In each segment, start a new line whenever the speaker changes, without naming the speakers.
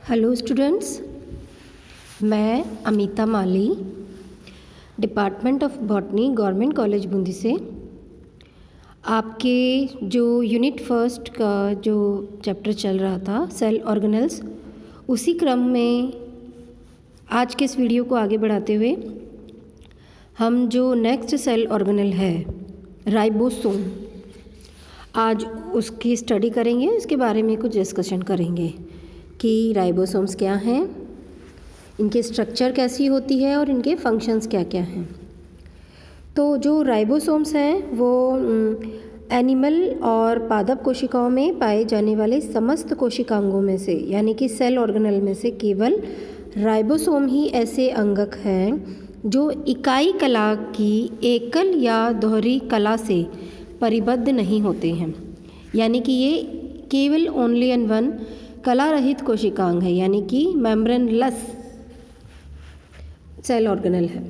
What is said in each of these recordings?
Hello students, मैं Amita Mali, department of botany, government college Bundi से आपके जो यूनिट फर्स्ट का जो चैप्टर चल रहा था सेल ऑर्गेनेल्स, उसी क्रम में आज के इस वीडियो को आगे बढ़ाते हुए हम जो नेक्स्ट सेल ऑर्गेनेल है राइबोसोम, आज उसकी स्टडी करेंगे। इसके बारे में कुछ डिस्कशन करेंगे कि राइबोसोम्स क्या हैं, इनके स्ट्रक्चर कैसी होती है और इनके फंक्शंस क्या क्या हैं। तो जो राइबोसोम्स हैं वो एनिमल और पादप कोशिकाओं में पाए जाने वाले समस्त कोशिकांगों में से, यानी कि सेल ऑर्गेनेल में से केवल राइबोसोम ही ऐसे अंगक हैं जो इकाई कला की एकल या दोहरी कला से परिबद्ध नहीं होते हैं, यानी कि ये केवल ओनली एंड वन कला रहित कोशिकांग है, यानी कि मेम्ब्रेनलेस सेल ऑर्गेनेल है।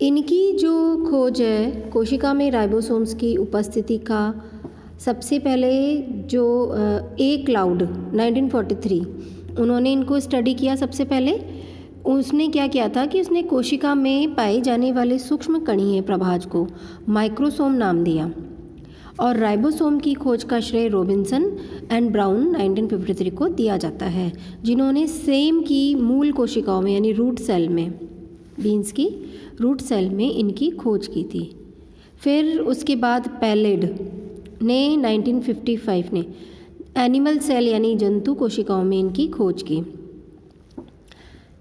इनकी जो खोज है कोशिका में राइबोसोम्स की उपस्थिति का सबसे पहले जो ए क्लाउड 1943 उन्होंने इनको स्टडी किया। सबसे पहले उसने क्या किया था कि उसने कोशिका में पाए जाने वाले सूक्ष्म कणीय प्रभाज को माइक्रोसोम नाम दिया, और राइबोसोम की खोज का श्रेय रॉबिन्सन एंड ब्राउन 1953 को दिया जाता है, जिन्होंने सेम की मूल कोशिकाओं में यानी रूट सेल में, बीन्स की रूट सेल में इनकी खोज की थी। फिर उसके बाद पैलेड ने 1955 ने एनिमल सेल यानी जंतु कोशिकाओं में इनकी खोज की।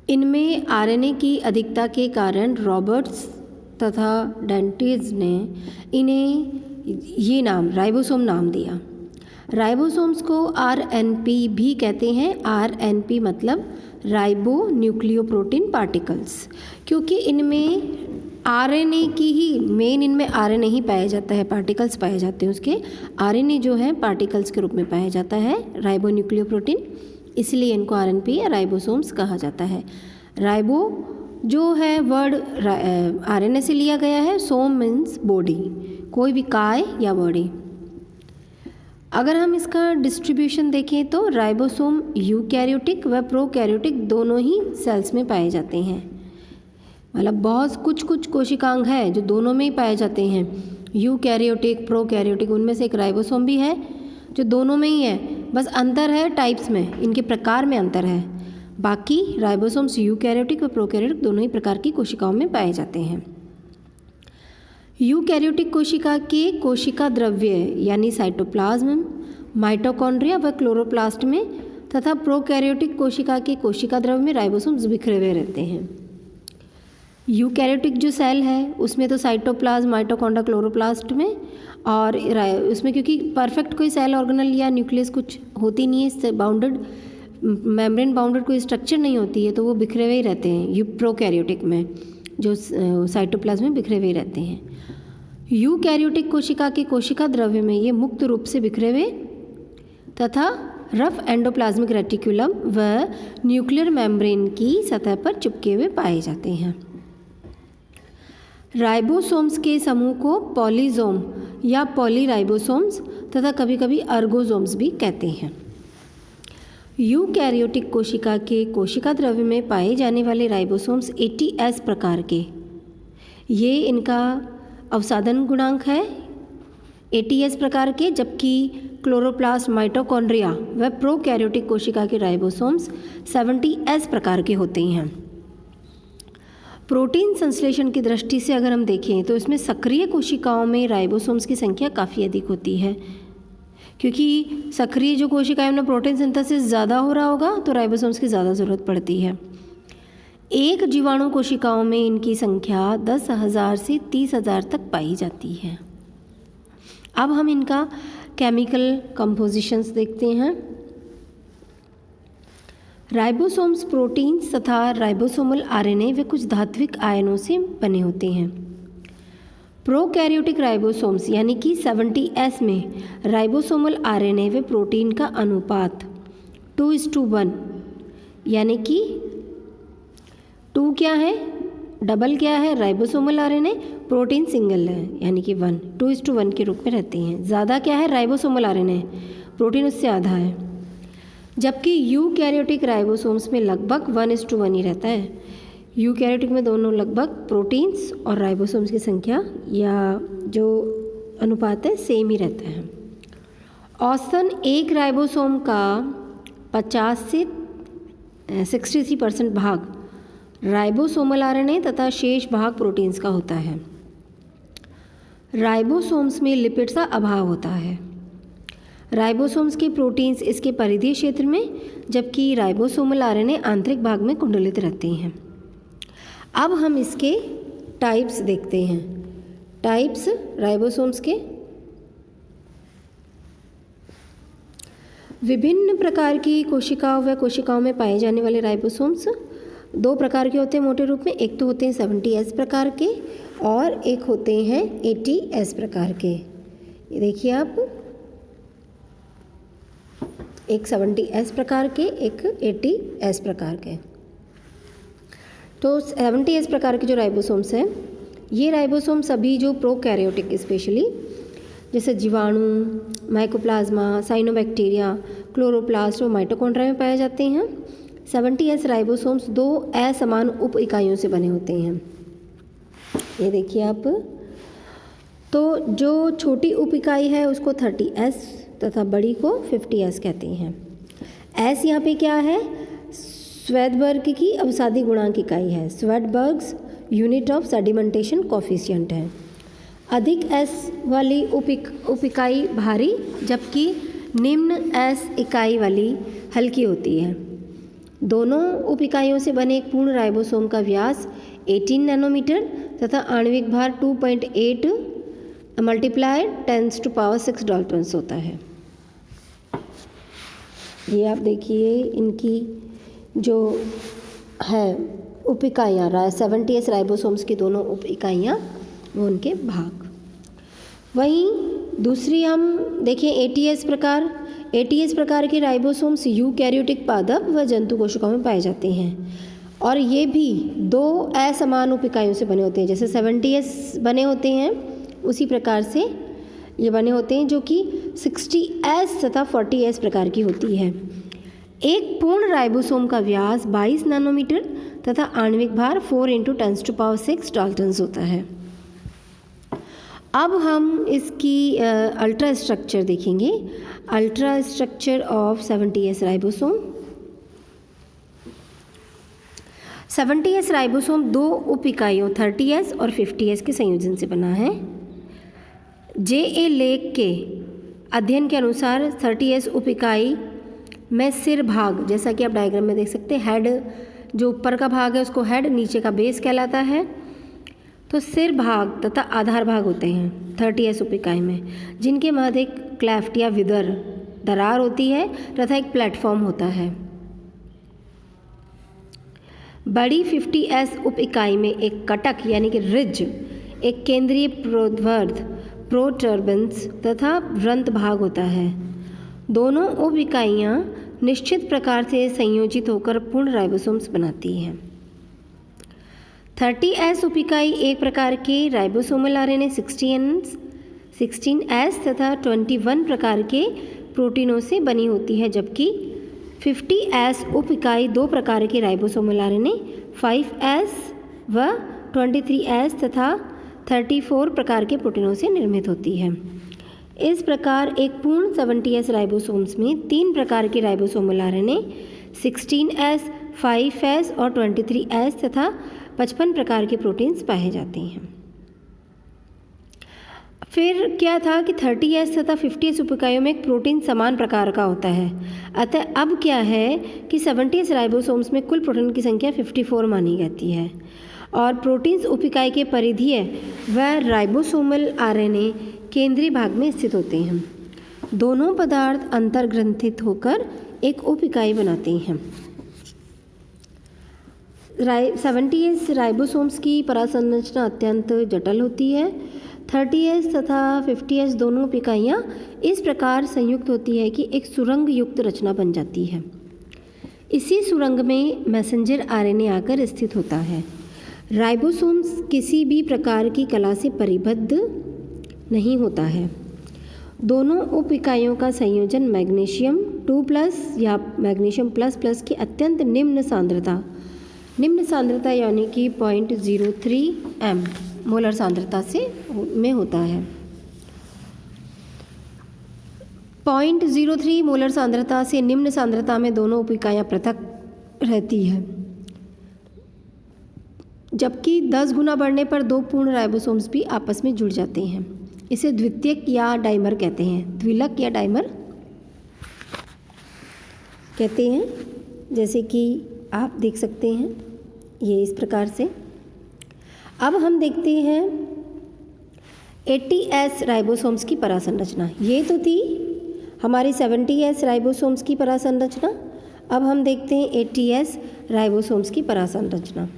इनमें आरएनए की अधिकता के कारण रॉबर्ट्स तथा डेंटिज ने इन्हें ये नाम राइबोसोम नाम दिया। राइबोसोम्स को आरएनपी भी कहते हैं। आरएनपी मतलब राइबो न्यूक्लियोप्रोटीन पार्टिकल्स, क्योंकि इनमें आरएनए की ही मेन, इनमें आरएनए ही पाया जाता है, पार्टिकल्स पाए जाते हैं उसके। आरएनए जो है पार्टिकल्स के रूप में पाया जाता है, राइबो न्यूक्लियोप्रोटीन, इसलिए इनको आरएनपी या राइबोसोम्स कहा जाता है। राइबो जो है वर्ड आरएनए से लिया गया है, सोम मीन्स बॉडी, कोई भी काय या बॉडी। अगर हम इसका डिस्ट्रीब्यूशन देखें तो राइबोसोम यूकैरियोटिक व प्रोकैरियोटिक दोनों ही सेल्स में पाए जाते हैं। मतलब बहुत कुछ कोशिकांग है जो दोनों में ही पाए जाते हैं, यूकैरियोटिक प्रोकैरियोटिक। उनमें से एक राइबोसोम भी है जो दोनों में ही है, बस अंतर है टाइप्स में, इनके प्रकार में अंतर है। बाकी राइबोसोम्स यूकैरियोटिक व प्रोकैरियोटिक दोनों ही प्रकार की कोशिकाओं में पाए जाते हैं। यूकैरियोटिक कोशिका के कोशिका द्रव्य यानी साइटोप्लाज्म, माइटोकॉन्ड्रिया व क्लोरोप्लास्ट में तथा प्रोकैरियोटिक कोशिका के कोशिका द्रव्य में राइबोसोम्स बिखरे हुए रहते हैं। यूकैरियोटिक जो सेल है उसमें तो साइटोप्लाज्म, माइटोकॉन्ड्रिया, क्लोरोप्लास्ट में, और उसमें क्योंकि परफेक्ट कोई सेल ऑर्गेनल या न्यूक्लियस कुछ होती नहीं है, इससे बाउंडेड मेम्ब्रेन बाउंडेड कोई स्ट्रक्चर नहीं होती है, तो वो बिखरे हुए ही रहते हैं। प्रोकैरियोटिक में जो साइटोप्लाज्म में बिखरे हुए रहते हैं। यूकैरियोटिक कोशिका के कोशिका द्रव्य में ये मुक्त रूप से बिखरे हुए तथा रफ एंडोप्लाज्मिक रेटिकुलम व न्यूक्लियर मेम्ब्रेन की सतह पर चिपके हुए पाए जाते हैं। राइबोसोम्स के समूह को पॉलीजोम या पॉलीराइबोसोम्स तथा कभी कभी अर्गोसोम्स भी कहते हैं। यूकैरियोटिक कोशिका के कोशिका द्रव्य में पाए जाने वाले राइबोसोम्स ATS प्रकार के, ये इनका अवसादन गुणांक है ATS प्रकार के, जबकि क्लोरोप्लास्ट, माइटोकॉन्ड्रिया व प्रोकैरियोटिक कोशिका के राइबोसोम्स 70S प्रकार के होते हैं। प्रोटीन संश्लेषण की दृष्टि से अगर हम देखें तो इसमें सक्रिय कोशिकाओं में राइबोसोम्स की संख्या काफ़ी अधिक होती है, क्योंकि सक्रिय जो कोशिकाएं उनमें प्रोटीन सिंथेसिस ज़्यादा हो रहा होगा तो राइबोसोम्स की ज़्यादा ज़रूरत पड़ती है। एक जीवाणु कोशिकाओं में इनकी संख्या 10,000 से 30,000 तक पाई जाती है। अब हम इनका केमिकल कंपोजिशंस देखते हैं। राइबोसोम्स प्रोटीन्स तथा राइबोसोमल आरएनए वे कुछ धात्विक आयनों से बने होते हैं। प्रोकैरियोटिक राइबोसोम्स यानी कि 70S में राइबोसोमल आरएनए व प्रोटीन का अनुपात 2:1, यानी कि 2 क्या है, डबल क्या है, राइबोसोमल आरएनए, प्रोटीन सिंगल है यानी कि 1, 2:1 के रूप में रहते हैं। ज़्यादा क्या है, राइबोसोमल आरएनए, प्रोटीन उससे आधा है। जबकि यूकैरियोटिक राइबोसोम्स में लगभग 1:1 ही रहता है। यूकैरियोटिक में दोनों लगभग प्रोटीन्स और राइबोसोम्स की संख्या या जो अनुपात है सेम ही रहता है। औसतन एक राइबोसोम का 50 से 63% भाग राइबोसोमल आरएनए तथा शेष भाग प्रोटीन्स का होता है। राइबोसोम्स में लिपिड्स का अभाव होता है। राइबोसोम्स के प्रोटीन्स इसके परिधीय क्षेत्र में, जबकि राइबोसोमल आरएनए आंतरिक भाग में कुंडलित रहते हैं। अब हम इसके टाइप्स देखते हैं। टाइप्स राइबोसोम्स के विभिन्न प्रकार की कोशिकाओं व कोशिकाओं में पाए जाने वाले राइबोसोम्स 2 प्रकार के होते हैं मोटे रूप में। एक तो होते हैं 70S प्रकार के और एक होते हैं 80S प्रकार के। ये देखिए आप, एक 70S प्रकार के, एक 80S प्रकार के। तो 70S प्रकार के जो राइबोसोम्स हैं, ये राइबोसोम सभी जो प्रोकैरियोटिक स्पेशली जैसे जीवाणु, माइकोप्लाज्मा, साइनोबैक्टीरिया, क्लोरोप्लास्ट और माइटोकॉन्ड्रिया में पाए जाते हैं। 70S राइबोसोम्स 2 असमान उप इकाइयों से बने होते हैं। ये देखिए आप, तो जो छोटी उप इकाई है उसको 30S तथा बड़ी को 50S कहते हैं। S यहाँ पे क्या है? स्वेडबर्ग की अवसादी गुणांक इकाई है। स्वेडबर्ग्स यूनिट ऑफ सेडिमेंटेशन कोफिशिएंट है। अधिक S वाली उप इकाई भारी, जबकि निम्न S इकाई वाली हल्की होती है। दोनों उप इकाइयों से बने एक पूर्ण राइबोसोम का व्यास 18 नैनोमीटर तथा आणविक भार 2.8 मल्टीप्लाई 10⁻⁶ डाल्टन्स होता है। ये आप देखिए, इनकी जो है उप इकाइयाँ 70S राइबोसोम्स की दोनों उप इकाइयाँ वो उनके भाग। वहीं दूसरी हम देखें 80S प्रकार। 80S प्रकार के राइबोसोम्स यूकैरियोटिक पादप व जंतु कोशिकाओं में पाए जाते हैं और ये भी 2 असमान उप इकाइयों से बने होते हैं। जैसे 70S बने होते हैं उसी प्रकार से ये बने होते हैं, जो कि 60S तथा 40S प्रकार की होती है। एक पूर्ण राइबोसोम का व्यास 22 नैनोमीटर तथा आणविक भार 4 × 10⁻⁶ डाल्टन्स होता है। अब हम इसकी अल्ट्रा स्ट्रक्चर देखेंगे। Ultra structure of 70S ribosome. 70S ribosome 2 उप इकाइयों 30S और 50S के संयोजन से बना है। J.A. लेक के अध्ययन के अनुसार 30S उप इकाई में सिर भाग, जैसा कि आप डायग्राम में देख सकते हैं, हेड जो ऊपर का भाग है उसको हेड, नीचे का बेस कहलाता है। तो सिर भाग तथा आधार भाग होते हैं 30S उप इकाई में, जिनके मध्य एक क्लेफ्ट या विदर दरार होती है तथा एक प्लेटफॉर्म होता है। बड़ी 50S उप इकाई में एक कटक यानी कि रिज, एक केंद्रीय प्रोध्वर्ध प्रोटर्बेंस तथा व्रंत भाग होता है। दोनों उप इकाइयाँ निश्चित प्रकार से संयोजित होकर पूर्ण राइबोसोम्स बनाती हैं। 30S उप इकाई एक प्रकार के राइबोसोमल आरएनए 16S तथा 21 प्रकार के प्रोटीनों से बनी होती है, जबकि 50S उप इकाई 2 प्रकार के राइबोसोमल आरएनए 5S व 23S तथा 34 प्रकार के प्रोटीनों से निर्मित होती है। इस प्रकार एक पूर्ण 70S राइबोसोम्स में 3 प्रकार के राइबोसोमल आरएनए 16S, 5S और 23S तथा 55 प्रकार के प्रोटीन्स पाए जाते हैं। फिर क्या था कि 30S तथा 50S उप इकाइयों में एक प्रोटीन समान प्रकार का होता है। अतः अब क्या है कि 70S राइबोसोम्स में कुल प्रोटीन की संख्या 54 मानी जाती है और प्रोटीन्स उप इकाई के परिधीय व राइबोसोमल आरएनए केंद्रीय भाग में स्थित होते हैं। दोनों पदार्थ अंतर्ग्रंथित होकर एक उप इकाई बनाते हैं। 70S राइबोसोम्स की परासंरचना अत्यंत जटिल होती है। 30S तथा 50S दोनों उप इकाइयाँ इस प्रकार संयुक्त होती है कि एक सुरंग युक्त रचना बन जाती है। इसी सुरंग में मैसेंजर आरएनए आकर स्थित होता है। राइबोसोम्स किसी भी प्रकार की कला से परिबद्ध नहीं होता है। दोनों उप इकाइयों का संयोजन मैग्नीशियम 2+ या मैग्नीशियम ++ की अत्यंत निम्न सांद्रता यानी कि 0.03 m मोलर सांद्रता से में होता है। 0.03 मोलर सांद्रता से निम्न सांद्रता में दोनों उप इकाइयाँ पृथक रहती है, जबकि 10 गुना बढ़ने पर 2 पूर्ण राइबोसोम्स भी आपस में जुड़ जाते हैं। इसे द्वितीयक या डाइमर कहते हैं, द्विलक या डाइमर कहते हैं। जैसे कि आप देख सकते हैं ये इस प्रकार से। अब हम देखते हैं 80S राइबोसोम्स की परासंरचना। ये तो थी हमारी 70S राइबोसोम्स की परासंरचना। अब हम देखते हैं 80S राइबोसोम्स की परासंरचना।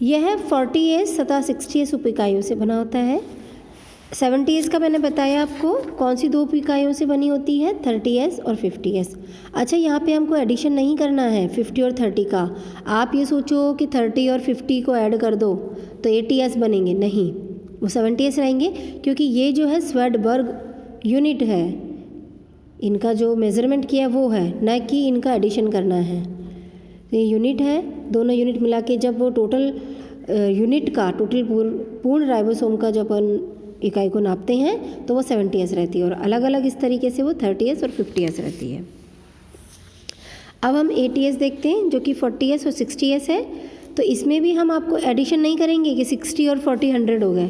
यह 40S तथा 60S उप इकाइयों से बना होता है। 70S का मैंने बताया आपको कौन सी 2 उप इकाइयों से बनी होती है, 30S और 50S। अच्छा, यहाँ पे हमको एडिशन नहीं करना है 50 और 30 का। आप ये सोचो कि 30 और 50 को ऐड कर दो तो 80S बनेंगे, नहीं, वो 70S रहेंगे, क्योंकि ये जो है स्वेडबर्ग यूनिट है, इनका जो मेज़रमेंट किया वो है, न कि इनका एडिशन करना है। तो ये यूनिट है, दोनों यूनिट मिला के जब वो टोटल यूनिट का पूर्ण राइबोसोम का जब अपन इकाई को नापते हैं तो वो 70S रहती है, और अलग अलग इस तरीके से वो 30S और 50S रहती है। अब हम 80S देखते हैं जो कि 40S और 60S है। तो इसमें भी हम आपको एडिशन नहीं करेंगे कि 60 और 40 100 हो गए,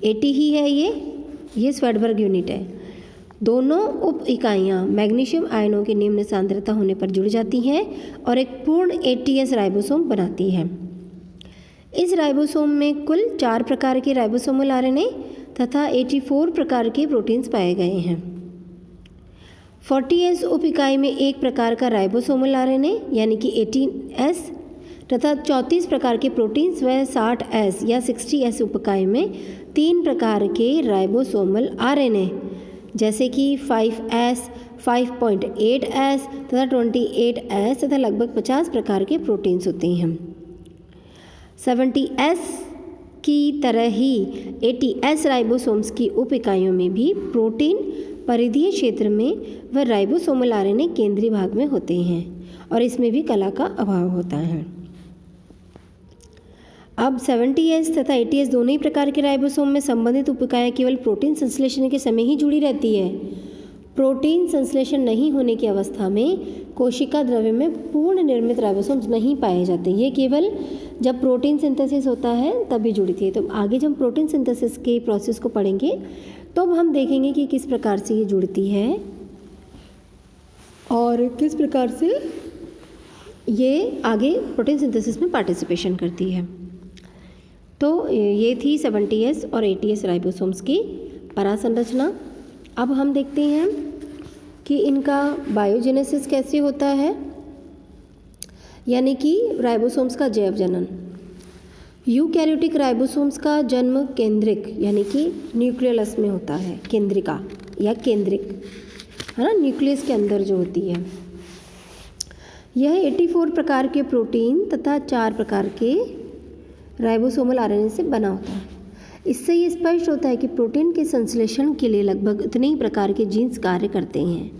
80 ही है ये स्वेडबर्ग यूनिट है। दोनों उप इकाइयाँ मैग्नीशियम आयनों की निम्न सांद्रता होने पर जुड़ जाती हैं और एक पूर्ण 80S राइबोसोम बनाती है। इस राइबोसोम में कुल 4 प्रकार के राइबोसोमल आरएनए तथा 84 प्रकार के प्रोटीन्स पाए गए हैं। 40S उप इकाई में 1 प्रकार का राइबोसोमल आरएनए यानी कि 18S तथा 34 प्रकार के प्रोटीन्स व 60S या 60S उप इकाई में 3 प्रकार के राइबोसोमल आरएनए जैसे कि 5S, 5.8S तथा 28S तथा लगभग 50 प्रकार के प्रोटीन्स होते हैं। 70S की तरह ही 80S राइबोसोम्स की उप इकाइयों में भी प्रोटीन परिधीय क्षेत्र में व राइबोसोमल आरएनए केंद्रीय भाग में होते हैं और इसमें भी कला का अभाव होता है। अब 70S तथा 80S दोनों ही प्रकार के राइबोसोम में संबंधित उप इकाइयाँ केवल प्रोटीन संश्लेषण के समय ही जुड़ी रहती है। प्रोटीन संश्लेषण नहीं होने की अवस्था में कोशिका द्रव्य में पूर्ण निर्मित राइबोसोम्स नहीं पाए जाते। ये केवल जब प्रोटीन सिंथेसिस होता है तभी जुड़ी थी। तो आगे जब हम प्रोटीन सिंथेसिस के प्रोसेस को पढ़ेंगे तो अब हम देखेंगे कि किस प्रकार से ये जुड़ती है और किस प्रकार से ये आगे प्रोटीन सिंथेसिस में पार्टिसिपेशन करती है। तो ये थी 70S और 80S राइबोसोम्स की परासंरचना। अब हम देखते हैं कि इनका बायोजेनेसिस कैसे होता है, यानी कि राइबोसोम्स का जैव जनन। यूकैरियोटिक राइबोसोम्स का जन्म केंद्रिक यानी कि न्यूक्लियस में होता है, केंद्रिका या केंद्रिक है ना, न्यूक्लियस के अंदर जो होती है। यह 84 प्रकार के प्रोटीन तथा 4 प्रकार के राइबोसोमल आरएनए से बना होता है। इससे ये स्पष्ट होता है कि प्रोटीन के संश्लेषण के लिए लगभग इतने ही प्रकार के जीन्स कार्य करते हैं।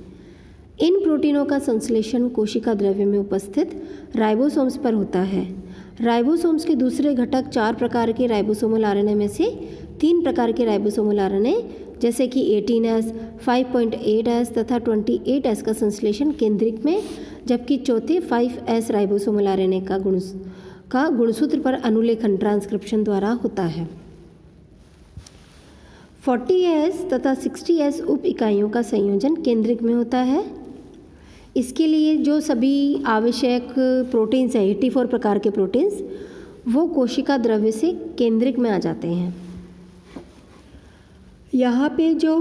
इन प्रोटीनों का संश्लेषण कोशिका द्रव्य में उपस्थित राइबोसोम्स पर होता है। राइबोसोम्स के दूसरे घटक 4 प्रकार के राइबोसोमल आरएनए में से 3 प्रकार के राइबोसोमल आरएनए जैसे कि 18S, 5.8S तथा 28S का संश्लेषण केंद्रिक में, जबकि चौथे 5S राइबोसोमल आरएनए का गुणसूत्र पर अनुलेखन ट्रांसक्रिप्शन द्वारा होता है। 40S तथा 60S उप इकाइयों का संयोजन केंद्रिक में होता है। इसके लिए जो सभी आवश्यक प्रोटीन्स हैं, 84 प्रकार के प्रोटीन्स, वो कोशिका द्रव्य से केंद्रिक में आ जाते हैं। यहाँ पे जो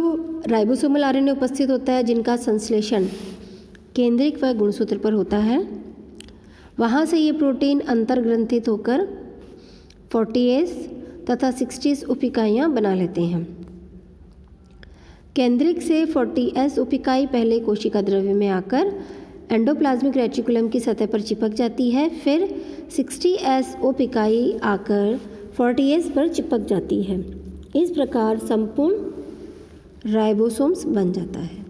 राइबोसोमल आरएनए उपस्थित होता है जिनका संश्लेषण केंद्रिक व गुणसूत्र पर होता है, वहाँ से ये प्रोटीन अंतर्ग्रंथित होकर 40S तथा 60S उप इकाइयाँ बना लेते हैं। केंद्रिक से 40S उप इकाई पहले कोशिका द्रव्य में आकर एंडोप्लाज्मिक रेटिकुलम की सतह पर चिपक जाती है, फिर 60S उप इकाई आकर 40S पर चिपक जाती है। इस प्रकार संपूर्ण राइबोसोम्स बन जाता है।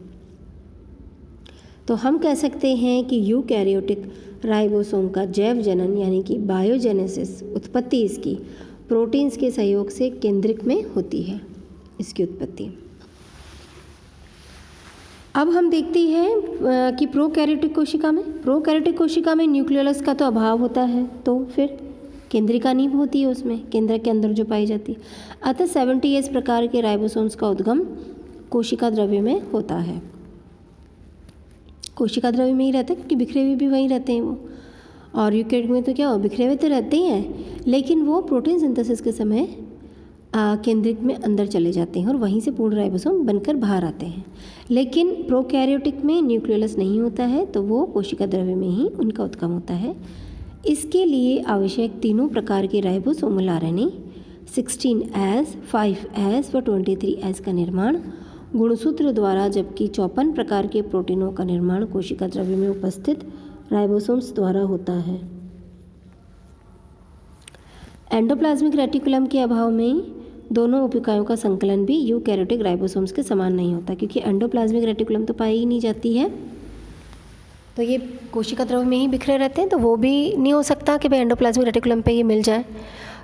तो हम कह सकते हैं कि यूकैरियोटिक राइबोसोम का जैव जनन यानी कि बायोजेनेसिस, उत्पत्ति इसकी प्रोटीन्स के सहयोग से केंद्रक में होती है, इसकी उत्पत्ति। अब हम देखते हैं कि प्रोकैरियोटिक कोशिका में न्यूक्लियस का तो अभाव होता है, तो फिर केंद्रिका नींव होती है उसमें, केंद्रक के अंदर जो पाई जाती है। अतः 70S प्रकार के राइबोसोम्स का उद्गम कोशिका द्रव्य में होता है। कोशिका द्रव्य में ही रहते हैं क्योंकि बिखरे हुए भी वहीं रहते हैं वो। और यूकैरियोट में तो क्या हो, बिखरे हुए तो रहते ही हैं, लेकिन वो प्रोटीन सिंथेसिस के समय केंद्रक में अंदर चले जाते हैं और वहीं से पूर्ण राइबोसोम बनकर बाहर आते हैं। लेकिन प्रोकैरियोटिक में न्यूक्लियस नहीं होता है, तो वो कोशिका द्रव्य में ही उनका उत्गम होता है। इसके लिए आवश्यक तीनों प्रकार के राइबोसोमल आरएनए 16S, 5S व 23S का निर्माण गुणसूत्र द्वारा, जबकि 54 प्रकार के प्रोटीनों का निर्माण कोशिका द्रव्य में उपस्थित राइबोसोम्स द्वारा होता है। एंडोप्लाज्मिक रेटिकुलम के अभाव में दोनों उपिकायों का संकलन भी यूकैरियोटिक राइबोसोम्स के समान नहीं होता, क्योंकि एंडोप्लाज्मिक रेटिकुलम तो पाई ही नहीं जाती है, तो ये कोशिका द्रव्य में ही बिखरे रहते हैं, तो वो भी नहीं हो सकता कि भाई एंडोप्लाज्मिक रेटिकुलम पे ये मिल जाए।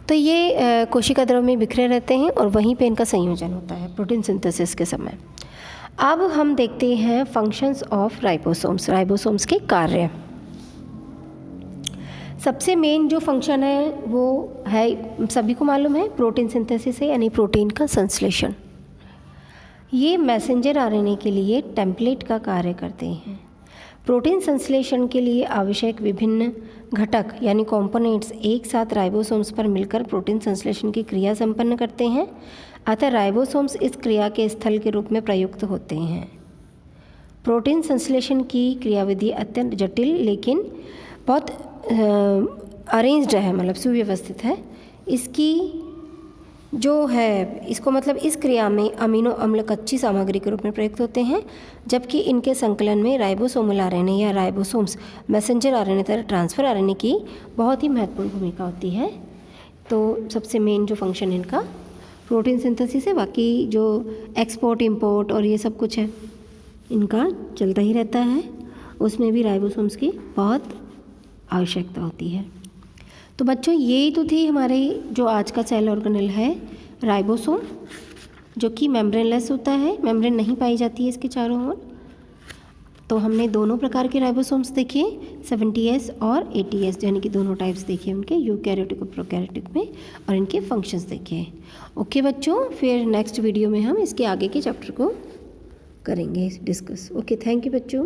तो ये कोशिका द्रव्य में बिखरे रहते हैं और वहीं पे इनका संयोजन होता है प्रोटीन सिंथेसिस के समय। अब हम देखते हैं फंक्शंस ऑफ राइबोसोम्स के कार्य। सबसे मेन जो फंक्शन है वो है, सभी को मालूम है, प्रोटीन सिंथेसिस है, यानी प्रोटीन का संश्लेषण। ये मैसेंजर आरएनए के लिए टेम्पलेट का कार्य करते हैं। प्रोटीन संश्लेषण के लिए आवश्यक विभिन्न घटक यानी कंपोनेंट्स एक साथ राइबोसोम्स पर मिलकर प्रोटीन संश्लेषण की क्रिया संपन्न करते हैं। अतः राइबोसोम्स इस क्रिया के स्थल के रूप में प्रयुक्त होते हैं। प्रोटीन संश्लेषण की क्रियाविधि अत्यंत जटिल लेकिन बहुत अरेंज्ड है, मतलब सुव्यवस्थित है। इसकी जो है, इसको मतलब इस क्रिया में अमीनो अम्ल कच्ची सामग्री के रूप में प्रयुक्त होते हैं, जबकि इनके संकलन में राइबोसोमल आरएनए या राइबोसोम्स मैसेंजर आरएनए तरह ट्रांसफ़र आरएनए की बहुत ही महत्वपूर्ण भूमिका होती है। तो सबसे मेन जो फंक्शन इनका प्रोटीन सिंथेसिस है, बाकी जो एक्सपोर्ट इंपोर्ट और ये सब कुछ है इनका चलता ही रहता है, उसमें भी राइबोसोम्स की बहुत आवश्यकता होती है। तो बच्चों ये तो थी हमारे जो आज का सेल ऑर्गेनेल है राइबोसोम, जो कि मेम्ब्रेनलेस होता है, मेम्ब्रेन नहीं पाई जाती है इसके चारों ओर। तो हमने दोनों प्रकार के राइबोसोम्स देखे, 70S और 80S, यानी कि दोनों टाइप्स देखे उनके, यूकैरियोटिक और प्रोकैरियोटिक में, और इनके फंक्शंस देखे। ओके बच्चों, फिर नेक्स्ट वीडियो में हम इसके आगे के चैप्टर को करेंगे डिस्कस। ओके, थैंक यू बच्चों।